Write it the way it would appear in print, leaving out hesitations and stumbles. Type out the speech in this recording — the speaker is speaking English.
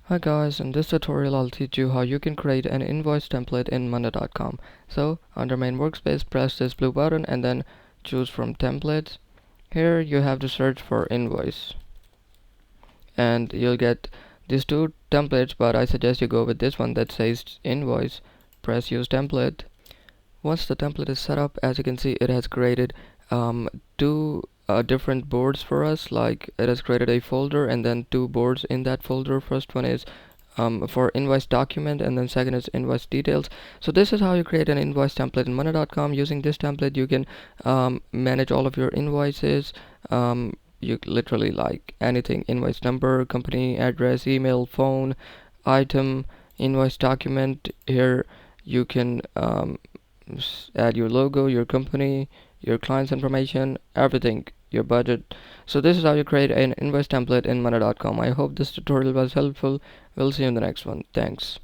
Hi guys, in this tutorial I'll teach you how you can create an invoice template in monday.com. So under main workspace, press this blue button and then choose from templates. Here you have to search for invoice and you'll get these two templates, but I suggest you go with this one that says invoice. Press use template. Once the template is set up, as you can see, it has created two different boards for us. Like, it has created a folder and then two boards in that folder. First one is for invoice document, and then second is invoice details. So this is how you create an invoice template in monday.com. Using this template you can manage all of your invoices. You literally, like, anything: invoice number, company address, email, phone, item, invoice document. Here you can add your logo, your company, your client's information, everything, your budget. So this is how you create an invoice template in monday.com. I hope this tutorial was helpful. We'll see you in the next one. Thanks.